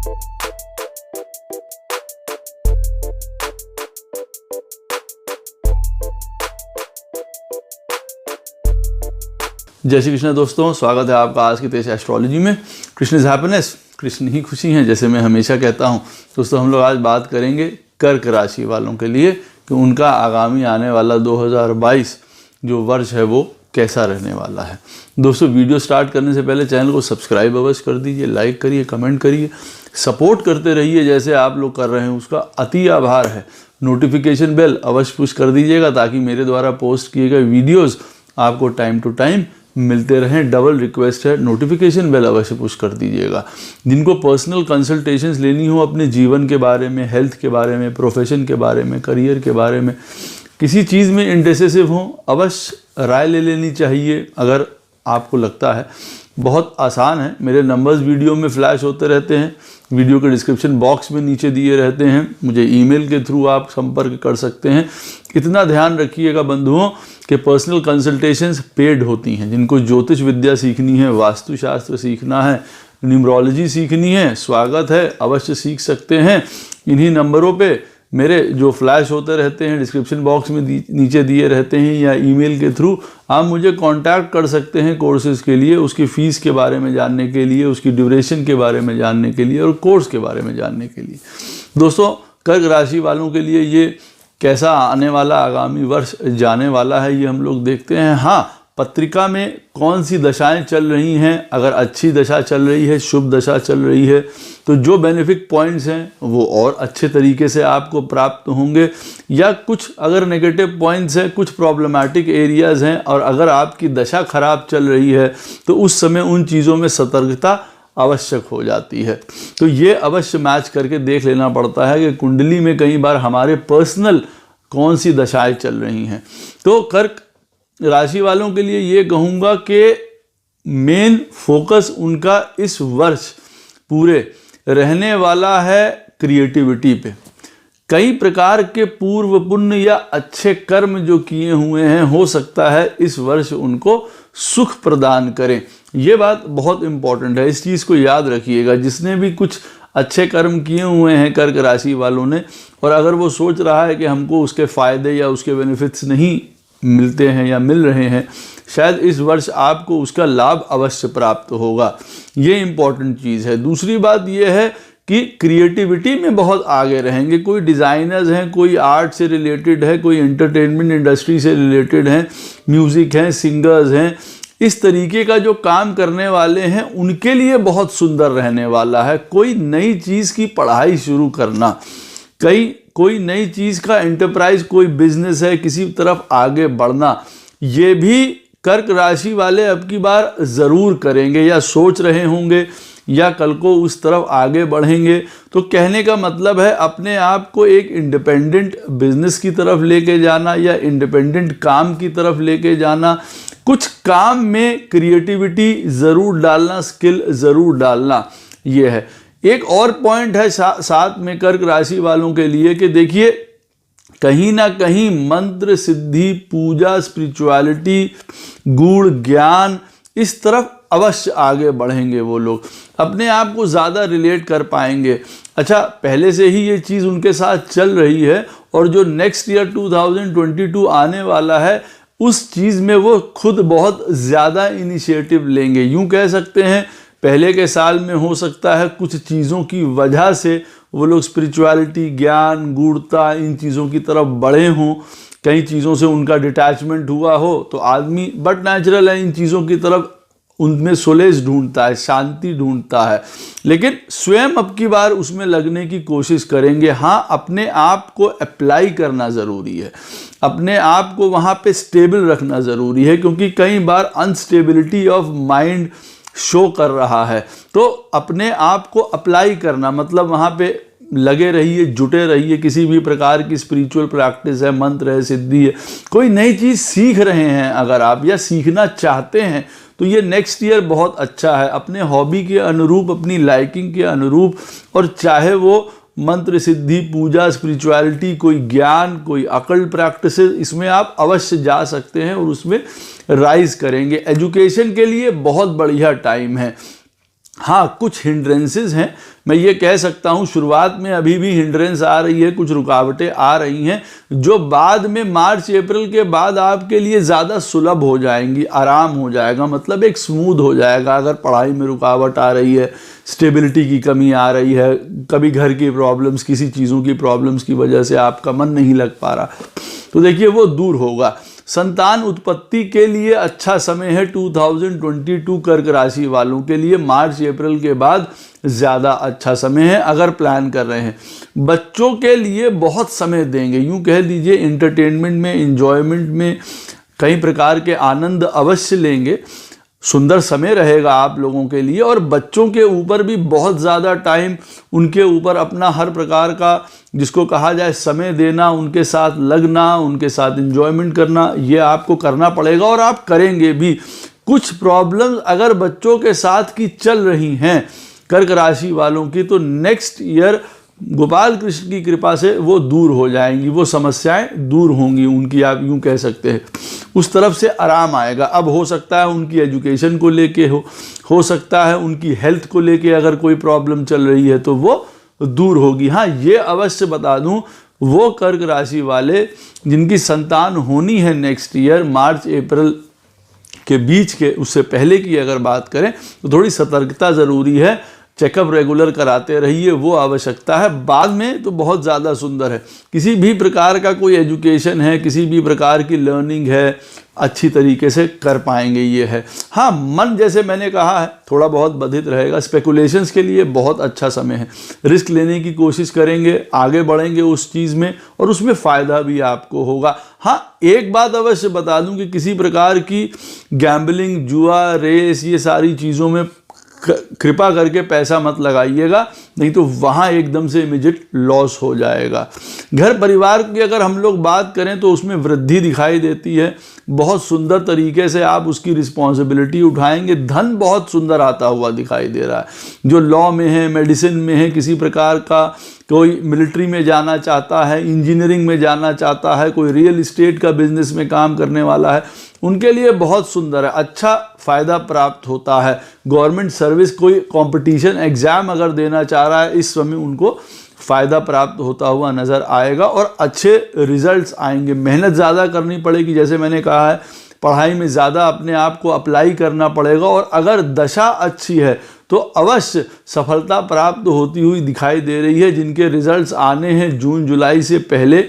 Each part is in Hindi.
जय श्री कृष्ण दोस्तों, स्वागत है आपका आज की तेज एस्ट्रोलॉजी में। कृष्ण इज हैप्पीनेस, कृष्ण ही खुशी हैं, जैसे मैं हमेशा कहता हूं। दोस्तों, हम लोग आज बात करेंगे कर्क राशि वालों के लिए कि उनका आगामी आने वाला 2022 जो वर्ष है वो कैसा रहने वाला है। दोस्तों, वीडियो स्टार्ट करने से पहले चैनल को सब्सक्राइब अवश्य कर दीजिए, लाइक करिए, कमेंट करिए, सपोर्ट करते रहिए जैसे आप लोग कर रहे हैं, उसका अति आभार है। नोटिफिकेशन बेल अवश्य पुश कर दीजिएगा ताकि मेरे द्वारा पोस्ट किए गए वीडियोज़ आपको टाइम टू टाइम मिलते रहें। डबल रिक्वेस्ट है, नोटिफिकेशन बेल अवश्य पुश कर दीजिएगा। जिनको पर्सनल कंसल्टेशंस लेनी हो अपने जीवन के बारे में, हेल्थ के बारे में, प्रोफेशन के बारे में, करियर के बारे में, किसी चीज़ में इंडिसिसिव हो, अवश्य राय ले लेनी चाहिए। अगर आपको लगता है, बहुत आसान है, मेरे नंबर्स वीडियो में फ्लैश होते रहते हैं, वीडियो के डिस्क्रिप्शन बॉक्स में नीचे दिए रहते हैं, मुझे ईमेल के थ्रू आप संपर्क कर सकते हैं। इतना ध्यान रखिएगा बंधुओं कि पर्सनल कंसल्टेशंस पेड होती हैं। जिनको ज्योतिष विद्या सीखनी है, वास्तुशास्त्र सीखना है, न्यूमरोलॉजी सीखनी है, स्वागत है, अवश्य सीख सकते हैं। इन्हीं नंबरों पे मेरे जो फ्लैश होते रहते हैं, डिस्क्रिप्शन बॉक्स में नीचे दिए रहते हैं, या ईमेल के थ्रू आप मुझे कांटेक्ट कर सकते हैं कोर्सेज़ के लिए, उसकी फ़ीस के बारे में जानने के लिए, उसकी ड्यूरेशन के बारे में जानने के लिए और कोर्स के बारे में जानने के लिए। दोस्तों, कर्क राशि वालों के लिए ये कैसा आने वाला आगामी वर्ष जाने वाला है, ये हम लोग देखते हैं। हाँ, पत्रिका में कौन सी दशाएं चल रही हैं, अगर अच्छी दशा चल रही है, शुभ दशा चल रही है, तो जो बेनिफिक पॉइंट्स हैं वो और अच्छे तरीके से आपको प्राप्त होंगे। या कुछ अगर नेगेटिव पॉइंट्स हैं, कुछ प्रॉब्लमैटिक एरियाज़ हैं, और अगर आपकी दशा खराब चल रही है तो उस समय उन चीज़ों में सतर्कता आवश्यक हो जाती है। तो ये अवश्य मैच करके देख लेना पड़ता है कि कुंडली में कई बार हमारे पर्सनल कौन सी दशाएं चल रही हैं। तो कर्क राशि वालों के लिए ये कहूँगा कि मेन फोकस उनका इस वर्ष पूरे रहने वाला है क्रिएटिविटी पे। कई प्रकार के पूर्व पुण्य या अच्छे कर्म जो किए हुए हैं, हो सकता है इस वर्ष उनको सुख प्रदान करें। ये बात बहुत इम्पॉर्टेंट है, इस चीज़ को याद रखिएगा। जिसने भी कुछ अच्छे कर्म किए हुए हैं कर्क राशि वालों ने, और अगर वो सोच रहा है कि हमको उसके फ़ायदे या उसके बेनिफिट्स नहीं मिलते हैं या मिल रहे हैं, शायद इस वर्ष आपको उसका लाभ अवश्य प्राप्त होगा। ये इम्पॉर्टेंट चीज़ है। दूसरी बात ये है कि क्रिएटिविटी में बहुत आगे रहेंगे। कोई डिज़ाइनर्स हैं, कोई आर्ट से रिलेटेड है, कोई एंटरटेनमेंट इंडस्ट्री से रिलेटेड हैं, म्यूज़िक हैं, सिंगर्स हैं, इस तरीके का जो काम करने वाले हैं उनके लिए बहुत सुंदर रहने वाला है। कोई नई चीज़ की पढ़ाई शुरू करना, कोई नई चीज़ का एंटरप्राइज, कोई बिजनेस है, किसी तरफ आगे बढ़ना, ये भी कर्क राशि वाले अब की बार ज़रूर करेंगे या सोच रहे होंगे या कल को उस तरफ आगे बढ़ेंगे। तो कहने का मतलब है अपने आप को एक इंडिपेंडेंट बिजनेस की तरफ लेके जाना या इंडिपेंडेंट काम की तरफ लेके जाना, कुछ काम में क्रिएटिविटी ज़रूर डालना, स्किल ज़रूर डालना, ये है। एक और पॉइंट है साथ में कर्क राशि वालों के लिए कि देखिए, कहीं ना कहीं मंत्र सिद्धि, पूजा, स्पिरिचुअलिटी, गूढ़ ज्ञान, इस तरफ अवश्य आगे बढ़ेंगे। वो लोग अपने आप को ज़्यादा रिलेट कर पाएंगे। अच्छा, पहले से ही ये चीज़ उनके साथ चल रही है, और जो नेक्स्ट ईयर 2022 आने वाला है उस चीज़ में वो खुद बहुत ज़्यादा इनिशिएटिव लेंगे। यूँ कह सकते हैं, पहले के साल में हो सकता है कुछ चीज़ों की वजह से वो लोग स्पिरिचुअलिटी, ज्ञान, गूढ़ता, इन चीज़ों की तरफ बढ़े हों, कई चीज़ों से उनका डिटैचमेंट हुआ हो, तो आदमी बट नेचुरल है इन चीज़ों की तरफ, उनमें सोलेज ढूंढता है, शांति ढूंढता है, लेकिन स्वयं अब की बार उसमें लगने की कोशिश करेंगे। हाँ, अपने आप को अप्लाई करना ज़रूरी है, अपने आप को वहाँ पे स्टेबल रखना ज़रूरी है, क्योंकि कई बार अनस्टेबिलिटी ऑफ माइंड शो कर रहा है। तो अपने आप को अप्लाई करना मतलब वहाँ पे लगे रहिए, जुटे रहिए। किसी भी प्रकार की स्पिरिचुअल प्रैक्टिस है, मंत्र है, सिद्धि है, कोई नई चीज़ सीख रहे हैं अगर आप, या सीखना चाहते हैं, तो ये नेक्स्ट ईयर बहुत अच्छा है। अपने हॉबी के अनुरूप, अपनी लाइकिंग के अनुरूप, और चाहे वो मंत्र सिद्धि, पूजा, स्पिरिचुअलिटी, कोई ज्ञान, कोई अकल्ट प्रैक्टिसेस, इसमें आप अवश्य जा सकते हैं और उसमें राइज करेंगे। एजुकेशन के लिए बहुत बढ़िया टाइम है। हाँ, कुछ हिंड्रेंसेस हैं, मैं ये कह सकता हूँ शुरुआत में अभी भी हिंड्रेंस आ रही है, कुछ रुकावटें आ रही हैं जो बाद में मार्च अप्रैल के बाद आपके लिए ज़्यादा सुलभ हो जाएंगी, आराम हो जाएगा, मतलब एक स्मूथ हो जाएगा। अगर पढ़ाई में रुकावट आ रही है, स्टेबिलिटी की कमी आ रही है, कभी घर की प्रॉब्लम्स, किसी चीज़ों की प्रॉब्लम्स की वजह से आपका मन नहीं लग पा रहा, तो देखिए वो दूर होगा। संतान उत्पत्ति के लिए अच्छा समय है 2022 कर्क राशि वालों के लिए। मार्च अप्रैल के बाद ज़्यादा अच्छा समय है अगर प्लान कर रहे हैं। बच्चों के लिए बहुत समय देंगे, यूँ कह दीजिए एंटरटेनमेंट में, एंजॉयमेंट में कई प्रकार के आनंद अवश्य लेंगे। सुंदर समय रहेगा आप लोगों के लिए, और बच्चों के ऊपर भी बहुत ज़्यादा टाइम, उनके ऊपर अपना हर प्रकार का जिसको कहा जाए समय देना, उनके साथ लगना, उनके साथ एंजॉयमेंट करना, ये आपको करना पड़ेगा और आप करेंगे भी। कुछ प्रॉब्लम्स अगर बच्चों के साथ की चल रही हैं कर्क राशि वालों की, तो नेक्स्ट ईयर गोपाल कृष्ण की कृपा से वो दूर हो जाएंगी, वो समस्याएं दूर होंगी उनकी, आप यूँ कह सकते हैं। उस तरफ से आराम आएगा। अब हो सकता है उनकी एजुकेशन को लेके हो सकता है उनकी हेल्थ को लेके अगर कोई प्रॉब्लम चल रही है तो वो दूर होगी। हाँ, ये अवश्य बता दूं, वो कर्क राशि वाले जिनकी संतान होनी है नेक्स्ट ईयर मार्च अप्रैल के बीच के, उससे पहले की अगर बात करें तो थोड़ी सतर्कता ज़रूरी है। चेकअप रेगुलर कराते रहिए, वो आवश्यकता है। बाद में तो बहुत ज़्यादा सुंदर है। किसी भी प्रकार का कोई एजुकेशन है, किसी भी प्रकार की लर्निंग है, अच्छी तरीके से कर पाएंगे, ये है। हाँ, मन जैसे मैंने कहा है थोड़ा बहुत बाधित रहेगा। स्पेकुलेशंस के लिए बहुत अच्छा समय है। रिस्क लेने की कोशिश करेंगे, आगे बढ़ेंगे उस चीज़ में और उसमें फ़ायदा भी आपको होगा। हाँ, एक बात अवश्य बता दूं कि किसी प्रकार की गैम्बलिंग, जुआ, रेस, ये सारी चीज़ों में कृपा करके पैसा मत लगाइएगा, नहीं तो वहाँ एकदम से इमीडिएट लॉस हो जाएगा। घर परिवार की अगर हम लोग बात करें तो उसमें वृद्धि दिखाई देती है। बहुत सुंदर तरीके से आप उसकी रिस्पॉन्सिबिलिटी उठाएंगे। धन बहुत सुंदर आता हुआ दिखाई दे रहा है। जो लॉ में है, मेडिसिन में है, किसी प्रकार का कोई मिलिट्री में जाना चाहता है, इंजीनियरिंग में जाना चाहता है, कोई रियल इस्टेट का बिजनेस में काम करने वाला है, उनके लिए बहुत सुंदर है। अच्छा फ़ायदा प्राप्त होता है। गवर्नमेंट सर्विस, कोई कंपटीशन एग्ज़ाम अगर देना चाह रहा है, इस समय उनको फ़ायदा प्राप्त होता हुआ नज़र आएगा और अच्छे रिजल्ट्स आएंगे। मेहनत ज़्यादा करनी पड़ेगी, जैसे मैंने कहा है, पढ़ाई में ज़्यादा अपने आप को अप्लाई करना पड़ेगा और अगर दशा अच्छी है तो अवश्य सफलता प्राप्त होती हुई दिखाई दे रही है। जिनके रिजल्ट्स आने हैं जून जुलाई से पहले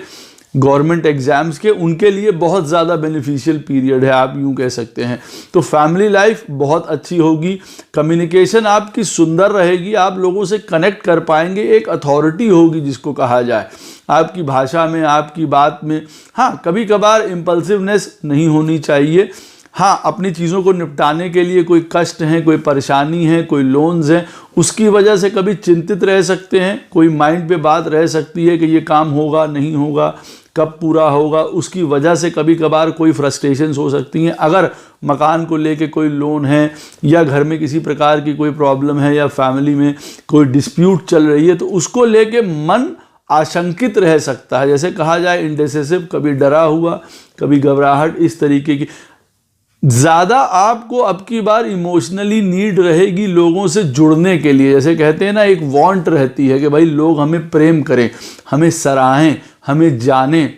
गवर्नमेंट एग्ज़ाम्स के, उनके लिए बहुत ज़्यादा बेनिफिशियल पीरियड है, आप यूँ कह सकते हैं। तो फैमिली लाइफ बहुत अच्छी होगी। कम्युनिकेशन आपकी सुंदर रहेगी, आप लोगों से कनेक्ट कर पाएंगे। एक अथॉरिटी होगी जिसको कहा जाए आपकी भाषा में, आपकी बात में। हाँ, कभी कभार इम्पल्सिवनेस नहीं होनी चाहिए। हाँ, अपनी चीज़ों को निपटाने के लिए कोई कष्ट है, कोई परेशानी है, कोई लोन्स हैं, उसकी वजह से कभी चिंतित रह सकते हैं। कोई माइंड पे बात रह सकती है कि ये काम होगा नहीं होगा, कब पूरा होगा, उसकी वजह से कभी कभार कोई फ्रस्ट्रेशंस हो सकती हैं। अगर मकान को लेके कोई लोन है या घर में किसी प्रकार की कोई प्रॉब्लम है या फैमिली में कोई डिस्प्यूट चल रही है, तो उसको लेके मन आशंकित रह सकता है। जैसे कहा जाए इंडेसिसिव, कभी डरा हुआ, कभी घबराहट, इस तरीके की। ज़्यादा आपको अब की बार इमोशनली नीड रहेगी लोगों से जुड़ने के लिए। जैसे कहते हैं ना, एक वांट रहती है कि भाई लोग हमें प्रेम करें, हमें सराहें, हमें जानें,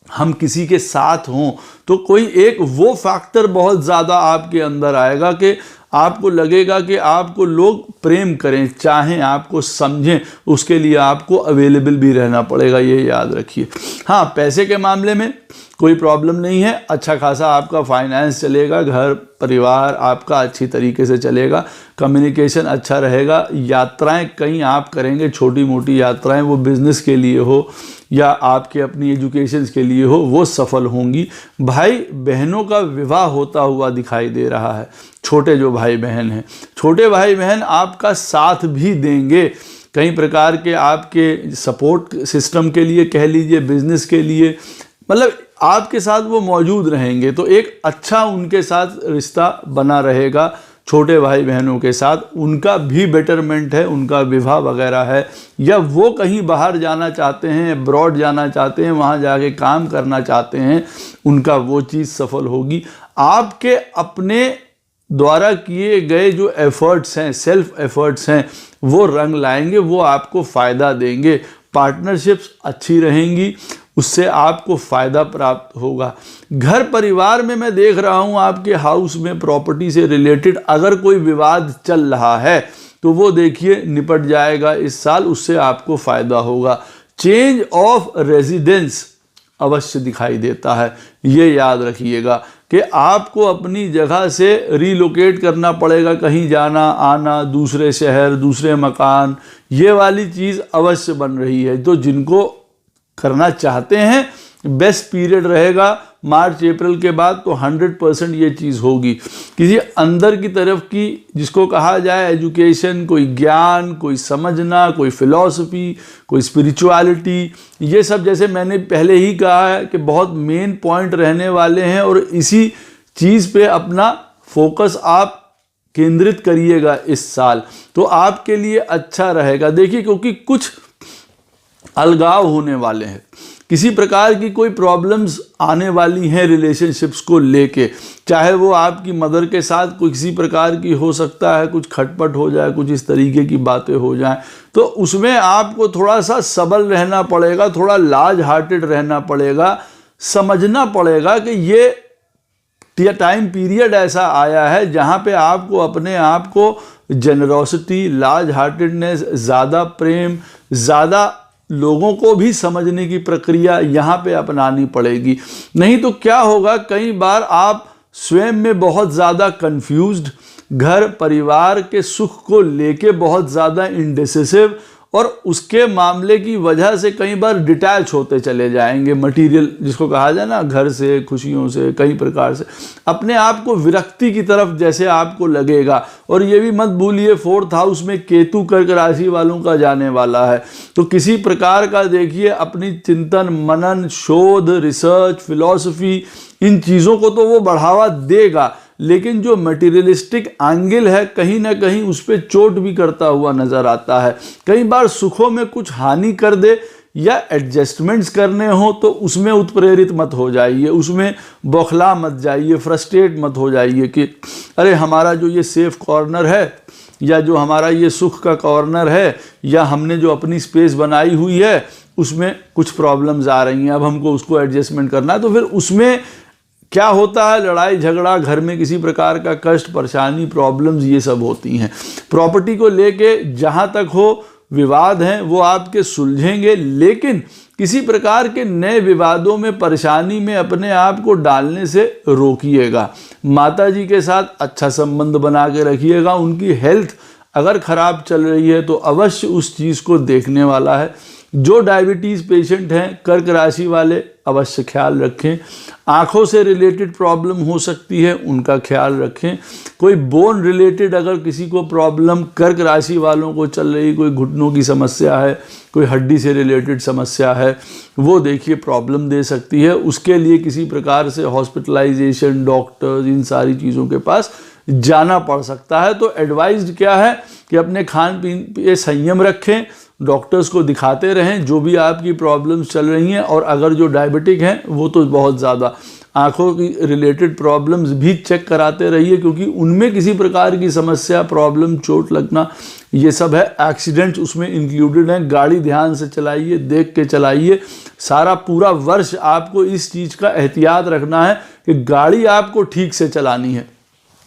हम किसी के साथ हों। तो कोई एक वो फैक्टर बहुत ज़्यादा आपके अंदर आएगा कि आपको लगेगा कि आपको लोग प्रेम करें, चाहें, आपको समझें। उसके लिए आपको अवेलेबल भी रहना पड़ेगा, ये याद रखिए। हाँ, पैसे के मामले में कोई प्रॉब्लम नहीं है। अच्छा खासा आपका फाइनेंस चलेगा, घर परिवार आपका अच्छी तरीके से चलेगा, कम्युनिकेशन अच्छा रहेगा। यात्राएं कहीं आप करेंगे, छोटी मोटी यात्राएं, वो बिज़नेस के लिए हो या आपके अपनी एजुकेशन के लिए हो, वो सफल होंगी। भाई बहनों का विवाह होता हुआ दिखाई दे रहा है। छोटे जो भाई बहन हैं, छोटे भाई बहन आपका साथ भी देंगे कई प्रकार के, आपके सपोर्ट सिस्टम के लिए कह लीजिए, बिजनेस के लिए, मतलब आपके साथ वो मौजूद रहेंगे। तो एक अच्छा उनके साथ रिश्ता बना रहेगा। छोटे भाई बहनों के साथ उनका भी बेटरमेंट है, उनका विवाह वगैरह है, या वो कहीं बाहर जाना चाहते हैं, अब्रॉड जाना चाहते हैं, वहाँ जाके काम करना चाहते हैं, उनका वो चीज़ सफल होगी। आपके अपने द्वारा किए गए जो एफर्ट्स हैं, सेल्फ एफर्ट्स हैं, वो रंग लाएंगे, वो आपको फ़ायदा देंगे। पार्टनरशिप्स अच्छी रहेंगी, उससे आपको फ़ायदा प्राप्त होगा। घर परिवार में मैं देख रहा हूँ आपके हाउस में प्रॉपर्टी से रिलेटेड अगर कोई विवाद चल रहा है तो वो देखिए निपट जाएगा इस साल, उससे आपको फ़ायदा होगा। चेंज ऑफ रेजिडेंस अवश्य दिखाई देता है, ये याद रखिएगा कि आपको अपनी जगह से रीलोकेट करना पड़ेगा, कहीं जाना आना, दूसरे शहर, दूसरे मकान, ये वाली चीज़ अवश्य बन रही है। तो जिनको करना चाहते हैं बेस्ट पीरियड रहेगा मार्च अप्रैल के बाद, तो 100% ये चीज़ होगी। किसी अंदर की तरफ की जिसको कहा जाए एजुकेशन, कोई ज्ञान, कोई समझना, कोई फिलॉसफी, कोई स्पिरिचुअलिटी, ये सब जैसे मैंने पहले ही कहा है कि बहुत मेन पॉइंट रहने वाले हैं और इसी चीज़ पे अपना फोकस आप केंद्रित करिएगा इस साल, तो आपके लिए अच्छा रहेगा। देखिए क्योंकि कुछ अलगाव होने वाले हैं, किसी प्रकार की कोई प्रॉब्लम्स आने वाली हैं रिलेशनशिप्स को लेके, चाहे वो आपकी मदर के साथ कोई किसी प्रकार की हो सकता है, कुछ खटपट हो जाए, कुछ इस तरीके की बातें हो जाएं, तो उसमें आपको थोड़ा सा सबल रहना पड़ेगा, थोड़ा लार्ज हार्टेड रहना पड़ेगा, समझना पड़ेगा कि ये टाइम पीरियड ऐसा आया है जहाँ पे आपको अपने आप को जेनरोसिटी, लार्ज हार्टेडनेस, ज़्यादा प्रेम, ज़्यादा लोगों को भी समझने की प्रक्रिया यहाँ पे अपनानी पड़ेगी। नहीं तो क्या होगा, कई बार आप स्वयं में बहुत ज़्यादा कंफ्यूज्ड, घर परिवार के सुख को लेके बहुत ज़्यादा इंडिसिसिव, और उसके मामले की वजह से कई बार डिटैच होते चले जाएंगे मटेरियल, जिसको कहा जाए ना, घर से, खुशियों से, कई प्रकार से अपने आप को विरक्ति की तरफ जैसे आपको लगेगा। और ये भी मत भूलिए 4th हाउस में केतु कर्क राशि वालों का जाने वाला है, तो किसी प्रकार का देखिए अपनी चिंतन, मनन, शोध, रिसर्च, फिलॉसफी, इन चीज़ों को तो वो बढ़ावा देगा, लेकिन जो मटेरियलिस्टिक एंगल है कहीं ना कहीं उस पर चोट भी करता हुआ नज़र आता है। कई बार सुखों में कुछ हानि कर दे या एडजस्टमेंट्स करने हो तो उसमें उत्प्रेरित मत हो जाइए, उसमें बौखला मत जाइए, फ्रस्ट्रेट मत हो जाइए कि अरे हमारा जो ये सेफ कॉर्नर है या जो हमारा ये सुख का कॉर्नर है या हमने जो अपनी स्पेस बनाई हुई है उसमें कुछ प्रॉब्लम्स आ रही हैं, अब हमको उसको एडजस्टमेंट करना है। तो फिर उसमें क्या होता है, लड़ाई झगड़ा, घर में किसी प्रकार का कष्ट, परेशानी, प्रॉब्लम्स, ये सब होती हैं। प्रॉपर्टी को लेके जहाँ तक हो विवाद हैं वो आपके सुलझेंगे, लेकिन किसी प्रकार के नए विवादों में, परेशानी में अपने आप को डालने से रोकिएगा। माता जी के साथ अच्छा संबंध बना के रखिएगा, उनकी हेल्थ अगर ख़राब चल रही है तो अवश्य उस चीज़ को देखने वाला है। जो डायबिटीज़ पेशेंट हैं, कर्क राशि वाले, अवश्य ख्याल रखें। आँखों से रिलेटेड प्रॉब्लम हो सकती है, उनका ख्याल रखें। कोई बोन रिलेटेड अगर किसी को प्रॉब्लम कर्क राशि वालों को चल रही, कोई घुटनों की समस्या है, कोई हड्डी से रिलेटेड समस्या है, वो देखिए प्रॉब्लम दे सकती है। उसके लिए किसी प्रकार से हॉस्पिटलाइजेशन, डॉक्टर्स, इन सारी चीज़ों के पास जाना पड़ सकता है। तो एडवाइज्ड क्या है कि अपने खान पीन पे संयम रखें, डॉक्टर्स को दिखाते रहें जो भी आपकी प्रॉब्लम्स चल रही हैं, और अगर जो डायबिटिक हैं वो तो बहुत ज़्यादा, आँखों की रिलेटेड प्रॉब्लम्स भी चेक कराते रहिए, क्योंकि उनमें किसी प्रकार की समस्या, प्रॉब्लम, चोट लगना, ये सब है। एक्सीडेंट्स उसमें इंक्लूडेड हैं। गाड़ी ध्यान से चलाइए, देख के चलाइए। सारा पूरा वर्ष आपको इस चीज़ का एहतियात रखना है कि गाड़ी आपको ठीक से चलानी है।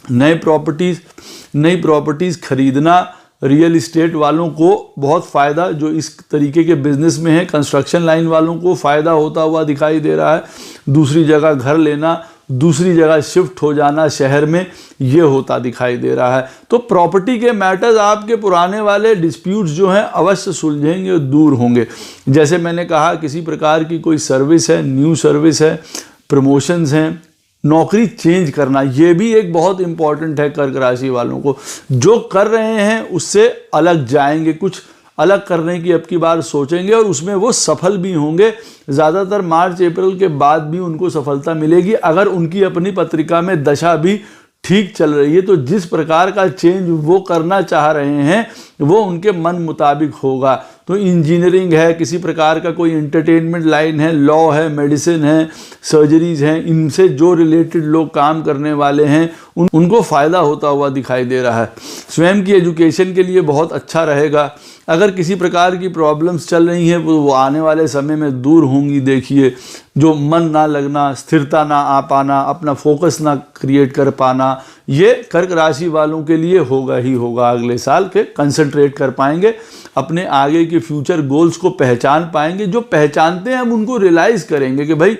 नई प्रॉपर्टीज़ खरीदना, रियल इस्टेट वालों को बहुत फ़ायदा, जो इस तरीके के बिजनेस में है, कंस्ट्रक्शन लाइन वालों को फ़ायदा होता हुआ दिखाई दे रहा है। दूसरी जगह घर लेना, दूसरी जगह शिफ्ट हो जाना शहर में, ये होता दिखाई दे रहा है। तो प्रॉपर्टी के मैटर्स, आपके पुराने वाले डिस्प्यूट्स जो हैं अवश्य सुलझेंगे और दूर होंगे। जैसे मैंने कहा, किसी प्रकार की कोई सर्विस है, न्यू सर्विस है, प्रमोशंस हैं, नौकरी चेंज करना, ये भी एक बहुत इंपॉर्टेंट है कर्क राशि वालों को। जो कर रहे हैं उससे अलग जाएंगे, कुछ अलग करने की अब की बार सोचेंगे और उसमें वो सफल भी होंगे। ज़्यादातर मार्च अप्रैल के बाद भी उनको सफलता मिलेगी अगर उनकी अपनी पत्रिका में दशा भी ठीक चल रही है। तो जिस प्रकार का चेंज वो करना चाह रहे हैं वो उनके मन मुताबिक होगा। तो इंजीनियरिंग है, किसी प्रकार का कोई एंटरटेनमेंट लाइन है, लॉ है, मेडिसिन है, सर्जरीज हैं, इनसे जो रिलेटेड लोग काम करने वाले हैं उनको फ़ायदा होता हुआ दिखाई दे रहा है। स्वयं की एजुकेशन के लिए बहुत अच्छा रहेगा। अगर किसी प्रकार की प्रॉब्लम्स चल रही हैं वो आने वाले समय में दूर होंगी। देखिए, जो मन ना लगना, स्थिरता ना आ पाना, अपना फोकस ना क्रिएट कर पाना, ये कर्क राशि वालों के लिए होगा ही होगा। अगले साल के कंसंट्रेट कर पाएंगे, अपने आगे के फ्यूचर गोल्स को पहचान पाएंगे। जो पहचानते हैं हम उनको रियलाइज़ करेंगे कि भाई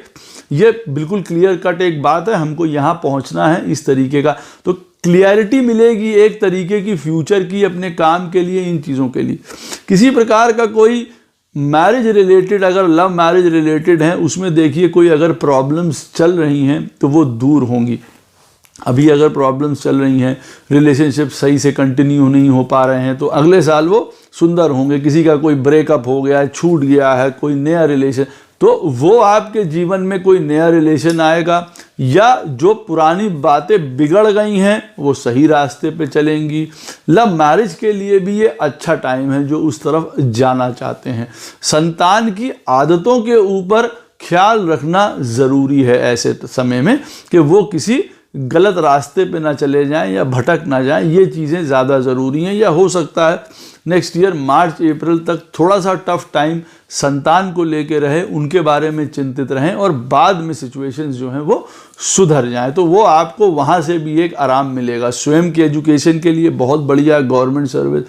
ये बिल्कुल क्लियर कट एक बात है, हमको यहाँ पहुँचना है, इस तरीके का। तो क्लियरिटी मिलेगी एक तरीके की फ्यूचर की अपने काम के लिए, इन चीज़ों के लिए। किसी प्रकार का कोई मैरिज रिलेटेड, अगर लव मैरिज रिलेटेड है, उसमें देखिए कोई अगर प्रॉब्लम्स चल रही हैं तो वो दूर होंगी। अभी अगर प्रॉब्लम्स चल रही हैं, रिलेशनशिप सही से कंटिन्यू नहीं हो पा रहे हैं, तो अगले साल वो सुंदर होंगे। किसी का कोई ब्रेकअप हो गया है, छूट गया है, कोई नया रिलेशन, तो वो आपके जीवन में कोई नया रिलेशन आएगा, या जो पुरानी बातें बिगड़ गई हैं वो सही रास्ते पे चलेंगी। लव मैरिज के लिए भी ये अच्छा टाइम है जो उस तरफ जाना चाहते हैं। संतान की आदतों के ऊपर ख्याल रखना ज़रूरी है ऐसे समय में, कि वो किसी गलत रास्ते पे ना चले जाएं या भटक ना जाएं। ये चीज़ें ज़्यादा ज़रूरी हैं। या हो सकता है नेक्स्ट ईयर मार्च अप्रैल तक थोड़ा सा टफ टाइम संतान को लेके रहे, उनके बारे में चिंतित रहें, और बाद में सिचुएशंस जो हैं वो सुधर जाएं, तो वो आपको वहाँ से भी एक आराम मिलेगा। स्वयं की एजुकेशन के लिए बहुत बढ़िया, गवर्नमेंट सर्विस,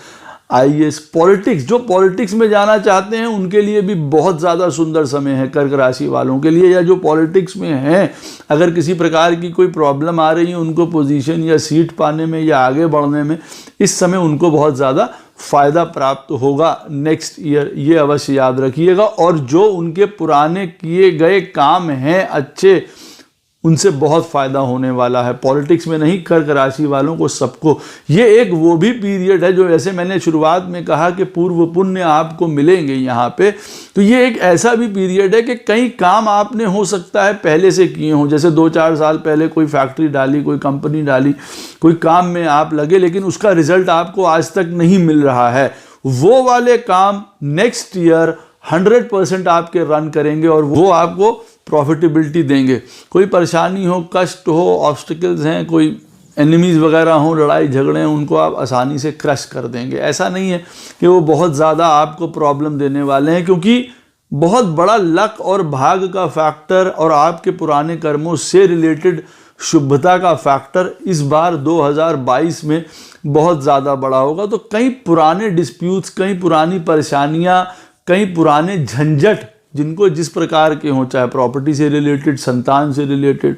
IAS, पॉलिटिक्स, जो पॉलिटिक्स में जाना चाहते हैं उनके लिए भी बहुत ज़्यादा सुंदर समय है कर्क राशि वालों के लिए। या जो पॉलिटिक्स में हैं, अगर किसी प्रकार की कोई प्रॉब्लम आ रही है उनको पोजीशन या सीट पाने में या आगे बढ़ने में, इस समय उनको बहुत ज़्यादा फ़ायदा प्राप्त होगा नेक्स्ट ईयर, ये अवश्य याद रखिएगा। और जो उनके पुराने किए गए काम हैं अच्छे, उनसे बहुत फ़ायदा होने वाला है। पॉलिटिक्स में नहीं, कर्क राशि वालों को सबको ये एक वो भी पीरियड है जो, जैसे मैंने शुरुआत में कहा कि पूर्व पुण्य आपको मिलेंगे यहाँ पे, तो ये एक ऐसा भी पीरियड है कि कई काम आपने हो सकता है पहले से किए हों। जैसे 2-4 साल पहले कोई फैक्ट्री डाली, कोई कंपनी डाली, कोई काम में आप लगे, लेकिन उसका रिजल्ट आपको आज तक नहीं मिल रहा है। वो वाले काम नेक्स्ट ईयर 100% आपके रन करेंगे और वो आपको प्रॉफिटेबिलिटी देंगे। कोई परेशानी हो, कष्ट हो, ऑब्स्टिकल्स हैं, कोई एनिमीज़ वगैरह हों, लड़ाई झगड़े हैं, उनको आप आसानी से क्रश कर देंगे। ऐसा नहीं है कि वो बहुत ज़्यादा आपको प्रॉब्लम देने वाले हैं, क्योंकि बहुत बड़ा लक और भाग का फैक्टर और आपके पुराने कर्मों से रिलेटेड शुभता का फैक्टर इस बार 2022 में बहुत ज़्यादा बड़ा होगा। तो कई पुराने डिस्प्यूट्स, कई पुरानी परेशानियाँ, कई पुराने झंझट जिनको जिस प्रकार के हों, चाहे प्रॉपर्टी से रिलेटेड, संतान से रिलेटेड,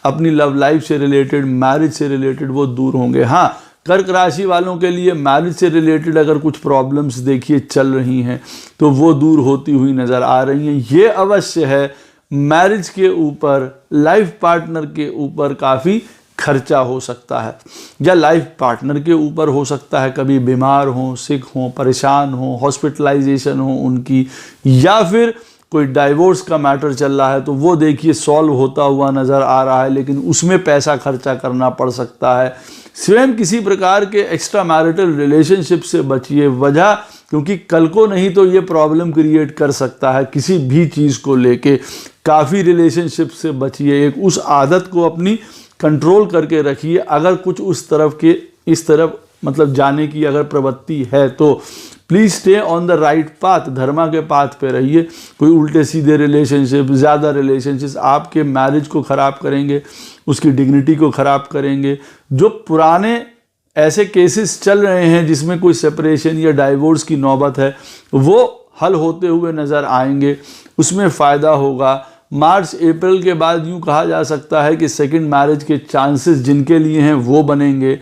अपनी लव लाइफ से रिलेटेड, मैरिज से रिलेटेड, वो दूर होंगे। हाँ, कर्क राशि वालों के लिए मैरिज से रिलेटेड अगर कुछ प्रॉब्लम्स देखिए चल रही हैं तो वो दूर होती हुई नज़र आ रही हैं। ये अवश्य है, मैरिज के ऊपर, लाइफ पार्टनर के ऊपर काफ़ी खर्चा हो सकता है, या लाइफ पार्टनर के ऊपर हो सकता है, कभी बीमार हों, सिक हों, परेशान हों, हॉस्पिटलाइजेशन हो उनकी, या फिर कोई डाइवोर्स का मैटर चल रहा है तो वो देखिए सॉल्व होता हुआ नज़र आ रहा है, लेकिन उसमें पैसा खर्चा करना पड़ सकता है। स्वयं किसी प्रकार के एक्स्ट्रा मैरिटल रिलेशनशिप से बचिए। वजह, क्योंकि कल को नहीं तो ये प्रॉब्लम क्रिएट कर सकता है किसी भी चीज़ को लेके। काफ़ी रिलेशनशिप से बचिए, एक उस आदत को अपनी कंट्रोल करके रखिए। अगर कुछ उस तरफ के, इस तरफ मतलब जाने की अगर प्रवृत्ति है तो please stay on the right path, dharma के पाथ पे रहिए। कोई उल्टे सीधे रिलेशनशिप, ज़्यादा रिलेशनशिप्स आपके मैरिज को ख़राब करेंगे, उसकी डिग्निटी को ख़राब करेंगे। जो पुराने ऐसे केसेस चल रहे हैं जिसमें कोई सेपरेशन या डाइवोर्स की नौबत है, वो हल होते हुए नज़र आएंगे, उसमें फ़ायदा होगा। मार्च अप्रैल के बाद यूँ कहा जा सकता है कि सेकंड मैरिज के चांसेस जिनके लिए हैं वो बनेंगे।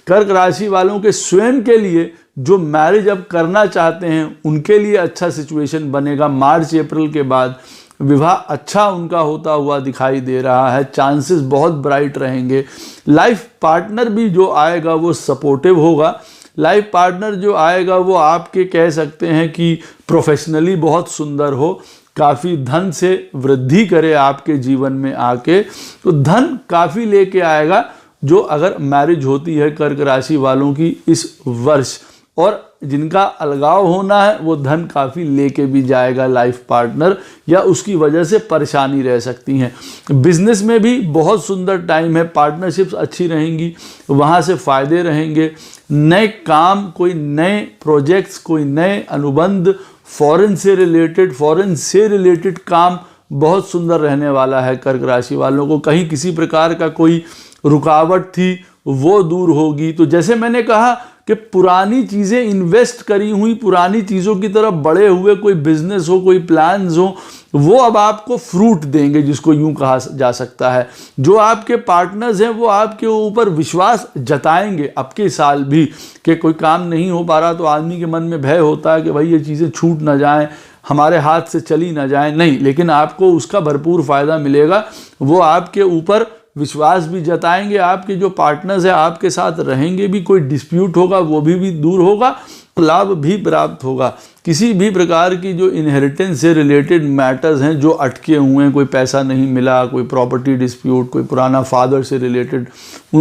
कर्क राशि वालों के स्वयं के लिए जो मैरिज अब करना चाहते हैं उनके लिए अच्छा सिचुएशन बनेगा। मार्च अप्रैल के बाद विवाह अच्छा उनका होता हुआ दिखाई दे रहा है, चांसेस बहुत ब्राइट रहेंगे। लाइफ पार्टनर भी जो आएगा वो सपोर्टिव होगा। लाइफ पार्टनर जो आएगा वो आपके कह सकते हैं कि प्रोफेशनली बहुत सुंदर हो, काफ़ी धन से वृद्धि करे आपके जीवन में आके, तो धन काफ़ी लेके आएगा जो अगर मैरिज होती है कर्क राशि वालों की इस वर्ष। और जिनका अलगाव होना है वो धन काफ़ी लेके भी जाएगा लाइफ पार्टनर, या उसकी वजह से परेशानी रह सकती हैं। बिजनेस में भी बहुत सुंदर टाइम है, पार्टनरशिप्स अच्छी रहेंगी, वहाँ से फ़ायदे रहेंगे। नए काम, कोई नए प्रोजेक्ट्स, कोई नए अनुबंध, फॉरेन से रिलेटेड काम बहुत सुंदर रहने वाला है। कर्क राशि वालों को कहीं किसी प्रकार का कोई रुकावट थी वो दूर होगी। तो जैसे मैंने कहा कि पुरानी चीज़ें इन्वेस्ट करी हुई, पुरानी चीज़ों की तरफ बढ़े हुए कोई बिजनेस हो, कोई प्लान्स हो, वो अब आपको फ्रूट देंगे, जिसको यूं कहा जा सकता है। जो आपके पार्टनर्स हैं वो आपके ऊपर विश्वास जताएंगे अब के साल भी, कि कोई काम नहीं हो पा रहा तो आदमी के मन में भय होता है कि भाई ये चीज़ें छूट ना जाएं, हमारे हाथ से चली ना जाएं। नहीं, लेकिन आपको उसका भरपूर फ़ायदा मिलेगा। वो आपके ऊपर विश्वास भी जताएंगे, आपके जो पार्टनर्स हैं आपके साथ रहेंगे भी, कोई डिस्प्यूट होगा वो भी दूर होगा, लाभ भी प्राप्त होगा। किसी भी प्रकार की जो इनहेरिटेंस से रिलेटेड मैटर्स हैं जो अटके हुए हैं, कोई पैसा नहीं मिला, कोई प्रॉपर्टी डिस्प्यूट, कोई पुराना फादर से रिलेटेड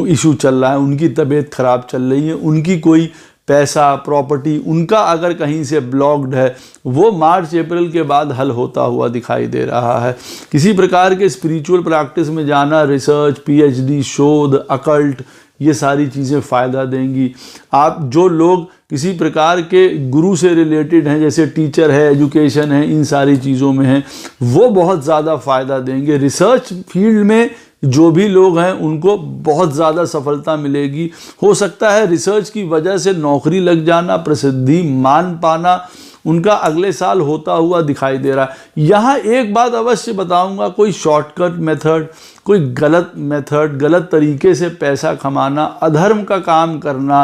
इशू चल रहा है, उनकी तबीयत खराब चल रही है, उनकी कोई पैसा प्रॉपर्टी उनका अगर कहीं से ब्लॉक्ड है, वो मार्च अप्रैल के बाद हल होता हुआ दिखाई दे रहा है। किसी प्रकार के स्पिरिचुअल प्रैक्टिस में जाना, रिसर्च, पीएचडी, शोध, अकल्ट, ये सारी चीज़ें फ़ायदा देंगी। आप जो लोग किसी प्रकार के गुरु से रिलेटेड हैं, जैसे टीचर है, एजुकेशन है, इन सारी चीज़ों में हैं, वो बहुत ज़्यादा फ़ायदा देंगे। रिसर्च फील्ड में जो भी लोग हैं उनको बहुत ज़्यादा सफलता मिलेगी। हो सकता है रिसर्च की वजह से नौकरी लग जाना, प्रसिद्धि, मान पाना उनका अगले साल होता हुआ दिखाई दे रहा है। यहाँ एक बात अवश्य बताऊंगा, कोई शॉर्टकट मेथड, कोई गलत मेथड, गलत तरीके से पैसा कमाना, अधर्म का काम करना,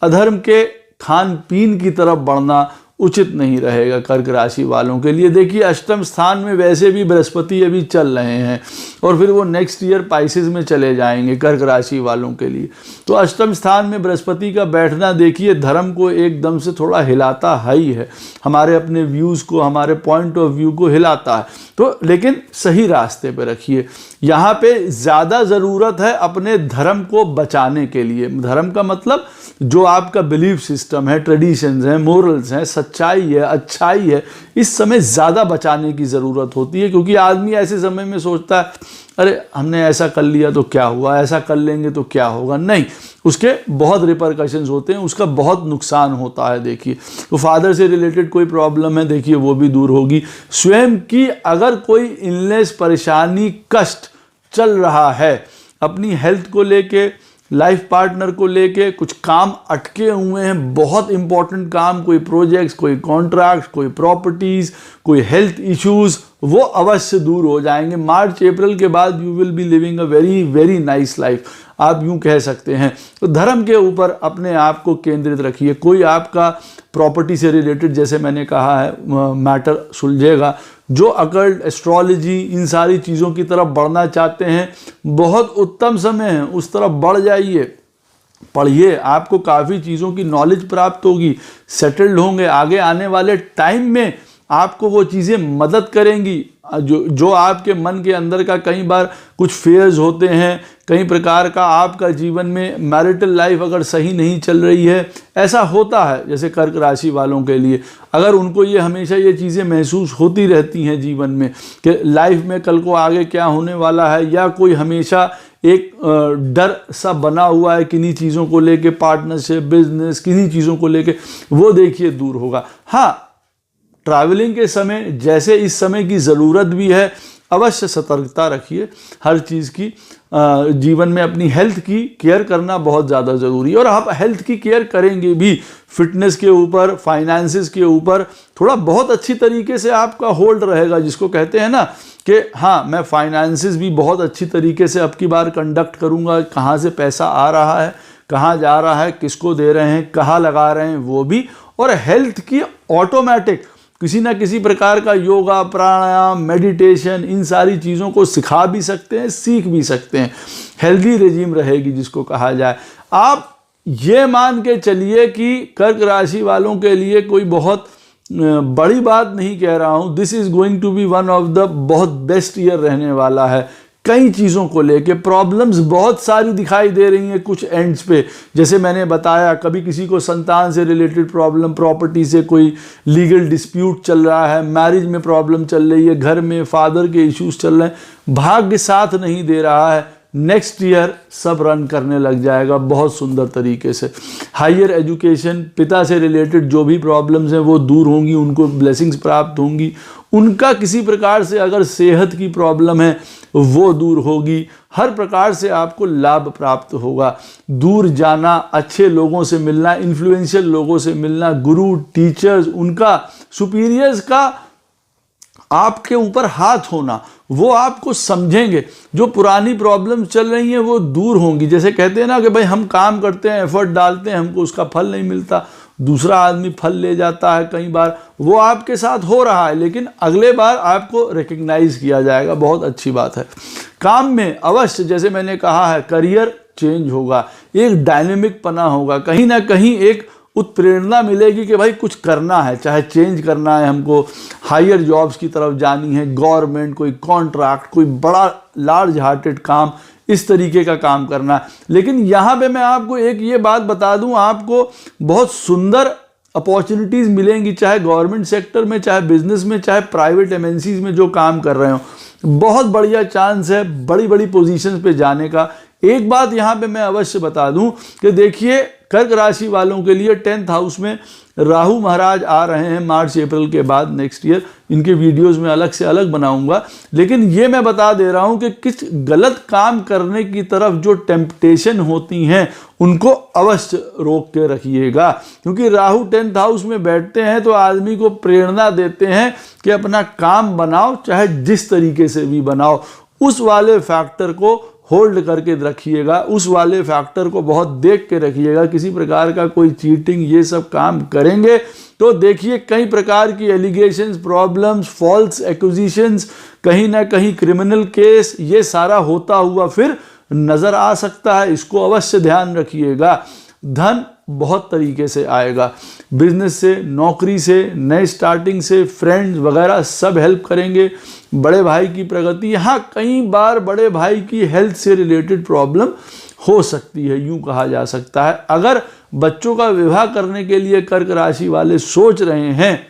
अधर्म के खान पीन की तरफ बढ़ना उचित नहीं रहेगा कर्क राशि वालों के लिए। देखिए, अष्टम स्थान में वैसे भी बृहस्पति अभी चल रहे हैं और फिर वो नेक्स्ट ईयर पाइसेस में चले जाएंगे कर्क राशि वालों के लिए। तो अष्टम स्थान में बृहस्पति का बैठना देखिए धर्म को एकदम से थोड़ा हिलाता ही है, हमारे अपने व्यूज़ को, हमारे पॉइंट ऑफ व्यू को हिलाता है। तो लेकिन सही रास्ते पे रखिए। यहाँ पे ज़्यादा ज़रूरत है अपने धर्म को बचाने के लिए। धर्म का मतलब जो आपका बिलीफ सिस्टम है, ट्रेडिशंस हैं, मोरल्स हैं, सच्चाई है, अच्छाई है, इस समय ज़्यादा बचाने की ज़रूरत होती है। क्योंकि आदमी ऐसे समय में सोचता है अरे हमने ऐसा कर लिया तो क्या हुआ, ऐसा कर लेंगे तो क्या होगा। नहीं, उसके बहुत रिपरकशंस होते हैं, उसका बहुत नुकसान होता है। देखिए, तो फादर से रिलेटेड कोई प्रॉब्लम है, देखिए वो भी दूर होगी। स्वयं की अगर कोई इलनेस, परेशानी, कष्ट चल रहा है, अपनी हेल्थ को लेके, लाइफ पार्टनर को लेके कुछ काम अटके हुए हैं, बहुत इंपॉर्टेंट काम, कोई प्रोजेक्ट्स, कोई कॉन्ट्रैक्ट, कोई प्रॉपर्टीज़, कोई हेल्थ इश्यूज़, वो अवश्य दूर हो जाएंगे। मार्च अप्रैल के बाद you will be living a very very nice life, आप यूं कह सकते हैं। तो धर्म के ऊपर अपने आप को केंद्रित रखिए। कोई आपका प्रॉपर्टी से रिलेटेड, जैसे मैंने कहा है, मैटर सुलझेगा। जो अकल्ट, एस्ट्रोलॉजी, इन सारी चीज़ों की तरफ बढ़ना चाहते हैं, बहुत उत्तम समय है, उस तरफ बढ़ जाइए, पढ़िए, आपको काफ़ी चीज़ों की नॉलेज प्राप्त होगी, सेटल्ड होंगे। आगे आने वाले टाइम में आपको वो चीज़ें मदद करेंगी। जो आपके मन के अंदर का कई बार कुछ फेयर्स होते हैं, कई प्रकार का आपका जीवन में मैरिटल लाइफ अगर सही नहीं चल रही है, ऐसा होता है जैसे कर्क राशि वालों के लिए। अगर उनको ये हमेशा ये चीज़ें महसूस होती रहती हैं जीवन में कि लाइफ में कल को आगे क्या होने वाला है, या कोई हमेशा एक डर सा बना हुआ है किन्हीं चीज़ों को लेके, पार्टनरशिप, बिजनेस, किन्हीं चीज़ों को लेके, वो देखिए दूर होगा। हाँ, ट्रैवलिंग के समय जैसे इस समय की ज़रूरत भी है, अवश्य सतर्कता रखिए हर चीज़ की। जीवन में अपनी हेल्थ की केयर करना बहुत ज़्यादा ज़रूरी है, और आप हेल्थ की केयर करेंगे भी, फिटनेस के ऊपर, फाइनेंसेस के ऊपर थोड़ा बहुत अच्छी तरीके से आपका होल्ड रहेगा, जिसको कहते हैं ना कि हाँ, मैं फाइनेंसेस भी बहुत अच्छी तरीके से अब की बार कंडक्ट करूँगा, कहाँ से पैसा आ रहा है, कहाँ जा रहा है, किसको दे रहे हैं, कहाँ लगा रहे हैं, वो भी। और हेल्थ की ऑटोमेटिक किसी ना किसी प्रकार का योगा, प्राणायाम, मेडिटेशन, इन सारी चीज़ों को सिखा भी सकते हैं, सीख भी सकते हैं। हेल्दी रेजिम रहेगी जिसको कहा जाए। आप ये मान के चलिए कि कर्क राशि वालों के लिए कोई बहुत बड़ी बात नहीं कह रहा हूँ, this is going to be one of the बहुत बेस्ट ईयर रहने वाला है। कई चीज़ों को लेके प्रॉब्लम्स बहुत सारी दिखाई दे रही हैं कुछ एंड्स पे। जैसे मैंने बताया, कभी किसी को संतान से रिलेटेड प्रॉब्लम, प्रॉपर्टी से कोई लीगल डिस्प्यूट चल रहा है, मैरिज में प्रॉब्लम चल रही है, घर में फादर के इश्यूज चल रहे हैं, भाग्य साथ नहीं दे रहा है। नेक्स्ट ईयर सब रन करने लग जाएगा बहुत सुंदर तरीके से। हायर एजुकेशन, पिता से रिलेटेड जो भी प्रॉब्लम्स हैं वो दूर होंगी, उनको ब्लेसिंग्स प्राप्त होंगी। उनका किसी प्रकार से अगर सेहत की प्रॉब्लम है वो दूर होगी। हर प्रकार से आपको लाभ प्राप्त होगा। दूर जाना, अच्छे लोगों से मिलना, इन्फ्लुएंशियल लोगों से मिलना, गुरु, टीचर्स, उनका, सुपीरियर्स का आपके ऊपर हाथ होना, वो आपको समझेंगे। जो पुरानी प्रॉब्लम चल रही हैं वो दूर होंगी। जैसे कहते हैं ना कि भाई हम काम करते हैं, एफर्ट डालते हैं, हमको उसका फल नहीं मिलता, दूसरा आदमी फल ले जाता है। कई बार वो आपके साथ हो रहा है, लेकिन अगले बार आपको रिकग्नाइज किया जाएगा। बहुत अच्छी बात है। काम में अवश्य, जैसे मैंने कहा है, करियर चेंज होगा, एक डायनेमिक पना होगा, कहीं ना कहीं एक उत्प्रेरणा मिलेगी कि भाई कुछ करना है, चाहे चेंज करना है, हमको हायर जॉब्स की तरफ जानी है, गवर्नमेंट, कोई कॉन्ट्रैक्ट, कोई बड़ा लार्ज हार्टेड काम, इस तरीके का काम करना है। लेकिन यहाँ पे मैं आपको एक ये बात बता दूँ, आपको बहुत सुंदर अपॉर्चुनिटीज़ मिलेंगी, चाहे गवर्नमेंट सेक्टर में, चाहे बिजनेस में, चाहे प्राइवेट एमएनसीज में जो काम कर रहे हो। बहुत बढ़िया चांस है बड़ी बड़ी पोजीशंस पे जाने का। एक बात यहाँ पे मैं अवश्य बता दूं कि देखिए, कर्क राशि वालों के लिए 10th हाउस में राहु महाराज आ रहे हैं मार्च अप्रैल के बाद नेक्स्ट ईयर। इनके वीडियोस में अलग से अलग बनाऊंगा, लेकिन ये मैं बता दे रहा हूं कि किस गलत काम करने की तरफ जो टेम्पटेशन होती हैं उनको अवश्य रोक के रखिएगा। क्योंकि राहु 10th हाउस में बैठते हैं तो आदमी को प्रेरणा देते हैं कि अपना काम बनाओ, चाहे जिस तरीके से भी बनाओ। उस वाले फैक्टर को होल्ड करके रखिएगा, उस वाले फैक्टर को बहुत देख के रखिएगा। किसी प्रकार का कोई चीटिंग ये सब काम करेंगे तो देखिए कई प्रकार की एलिगेशंस, प्रॉब्लम्स, फॉल्स एक्विजिशंस, कहीं ना कहीं क्रिमिनल केस, ये सारा होता हुआ फिर नजर आ सकता है। इसको अवश्य ध्यान रखिएगा। धन बहुत तरीके से आएगा, बिजनेस से, नौकरी से, नए स्टार्टिंग से, फ्रेंड्स वगैरह सब हेल्प करेंगे। बड़े भाई की प्रगति, यहाँ कई बार बड़े भाई की हेल्थ से रिलेटेड प्रॉब्लम हो सकती है, यूं कहा जा सकता है। अगर बच्चों का विवाह करने के लिए कर्क राशि वाले सोच रहे हैं,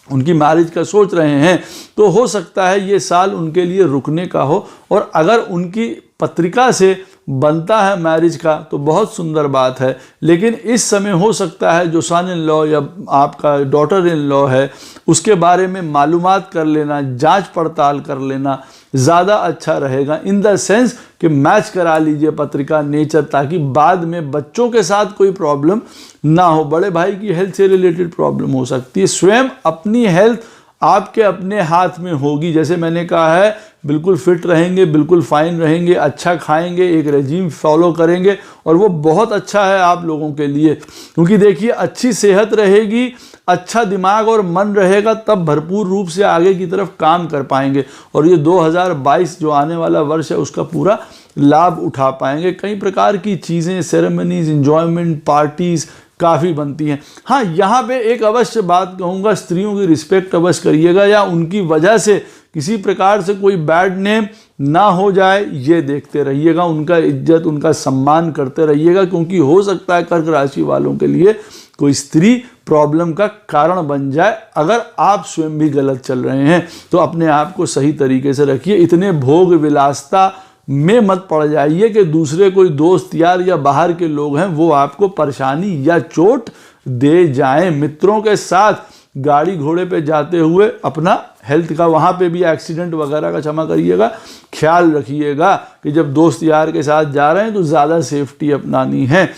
उनकी मैरिज का सोच रहे हैं, तो हो सकता है ये साल उनके लिए रुकने का हो। और अगर उनकी पत्रिका से बनता है मैरिज का तो बहुत सुंदर बात है। लेकिन इस समय हो सकता है जो सन इन लॉ या आपका डॉटर इन लॉ है उसके बारे में मालूमात कर लेना, जांच पड़ताल कर लेना ज़्यादा अच्छा रहेगा। इन द सेंस कि मैच करा लीजिए पत्रिका, नेचर, ताकि बाद में बच्चों के साथ कोई प्रॉब्लम ना हो। बड़े भाई की हेल्थ से रिलेटेड प्रॉब्लम हो सकती है। स्वयं अपनी हेल्थ आपके अपने हाथ में होगी। जैसे मैंने कहा है, बिल्कुल फिट रहेंगे, बिल्कुल फाइन रहेंगे, अच्छा खाएंगे, एक रेजिम फॉलो करेंगे और वो बहुत अच्छा है आप लोगों के लिए। क्योंकि देखिए, अच्छी सेहत रहेगी, अच्छा दिमाग और मन रहेगा, तब भरपूर रूप से आगे की तरफ काम कर पाएंगे और ये 2022 जो आने वाला वर्ष है उसका पूरा लाभ उठा पाएंगे। कई प्रकार की चीज़ें, सेरेमनीज, इंजॉयमेंट, पार्टीज़ काफ़ी बनती हैं। हाँ, यहाँ पे एक अवश्य बात कहूँगा, स्त्रियों की रिस्पेक्ट अवश्य करिएगा, या उनकी वजह से किसी प्रकार से कोई बैड नेम ना हो जाए ये देखते रहिएगा। उनका इज्जत, उनका सम्मान करते रहिएगा, क्योंकि हो सकता है कर्क राशि वालों के लिए कोई स्त्री प्रॉब्लम का कारण बन जाए। अगर आप स्वयं भी गलत चल रहे हैं तो अपने आप को सही तरीके से रखिए। इतने भोग विलासता में मत पड़ जाइए कि दूसरे कोई दोस्त यार या बाहर के लोग हैं वो आपको परेशानी या चोट दे जाएं। मित्रों के साथ गाड़ी घोड़े पे जाते हुए अपना हेल्थ का, वहाँ पे भी एक्सीडेंट वगैरह का क्षमा करिएगा, ख्याल रखिएगा कि जब दोस्त यार के साथ जा रहे हैं तो ज़्यादा सेफ्टी अपनानी है।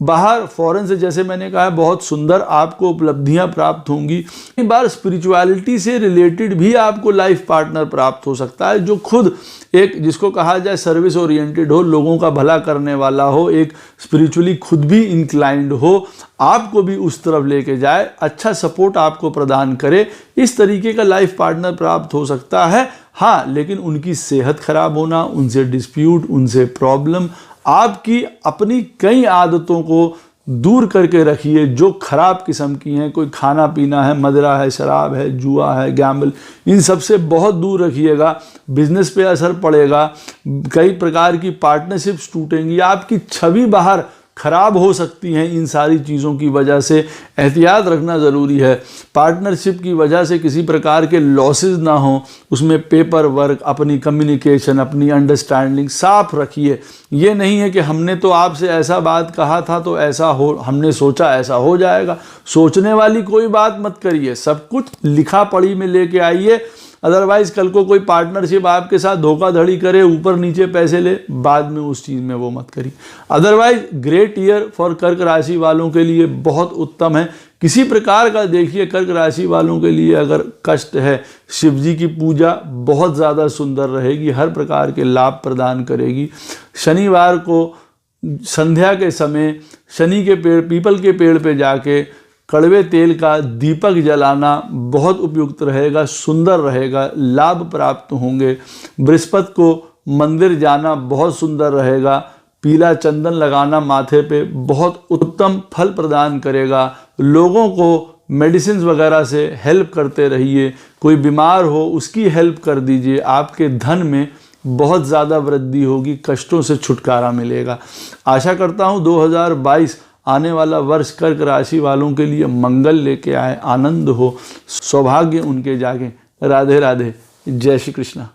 बाहर फॉरेन से, जैसे मैंने कहा, बहुत सुंदर आपको उपलब्धियां प्राप्त होंगी। कई बार स्पिरिचुअलिटी से रिलेटेड भी आपको लाइफ पार्टनर प्राप्त हो सकता है, जो खुद एक, जिसको कहा जाए सर्विस ओरिएंटेड हो, लोगों का भला करने वाला हो, एक स्पिरिचुअली खुद भी इंक्लाइंड हो, आपको भी उस तरफ लेके जाए, अच्छा सपोर्ट आपको प्रदान करे। इस तरीके का लाइफ पार्टनर प्राप्त हो सकता है। हाँ, लेकिन उनकी सेहत खराब होना, उनसे डिस्प्यूट, उनसे प्रॉब्लम, आपकी अपनी कई आदतों को दूर करके रखिए जो खराब किस्म की हैं। कोई खाना पीना है, मदिरा है, शराब है, जुआ है, गैम्बल, इन सब से बहुत दूर रखिएगा। बिजनेस पे असर पड़ेगा, कई प्रकार की पार्टनरशिप्स टूटेंगी, आपकी छवि बाहर खराब हो सकती हैं। इन सारी चीज़ों की वजह से एहतियात रखना ज़रूरी है। पार्टनरशिप की वजह से किसी प्रकार के लॉसेस ना हो, उसमें पेपर वर्क, अपनी कम्युनिकेशन, अपनी अंडरस्टैंडिंग साफ रखिए। ये नहीं है कि हमने तो आपसे ऐसा बात कहा था तो ऐसा हो, हमने सोचा ऐसा हो जाएगा। सोचने वाली कोई बात मत करिए, सब कुछ लिखा पढ़ी में लेके आइए। अदरवाइज कल को कोई पार्टनरशिप आपके साथ धोखाधड़ी करे, ऊपर नीचे पैसे ले, बाद में उस चीज़ में वो मत करिए। अदरवाइज ग्रेट ईयर फॉर कर्क राशि वालों के लिए बहुत उत्तम है। किसी प्रकार का देखिए कर्क राशि वालों के लिए अगर कष्ट है, शिव जी की पूजा बहुत ज़्यादा सुंदर रहेगी, हर प्रकार के लाभ प्रदान करेगी। शनिवार को संध्या के समय शनि के पेड़, पीपल के पेड़ पे जाके कड़वे तेल का दीपक जलाना बहुत उपयुक्त रहेगा, सुंदर रहेगा, लाभ प्राप्त होंगे। बृहस्पति को मंदिर जाना बहुत सुंदर रहेगा। पीला चंदन लगाना माथे पे बहुत उत्तम फल प्रदान करेगा। लोगों को मेडिसिन वगैरह से हेल्प करते रहिए। कोई बीमार हो उसकी हेल्प कर दीजिए, आपके धन में बहुत ज़्यादा वृद्धि होगी, कष्टों से छुटकारा मिलेगा। आशा करता हूँ 2022 आने वाला वर्ष कर्क राशि वालों के लिए मंगल लेके आए, आनंद हो, सौभाग्य उनके जागे। राधे राधे, जय श्री कृष्ण।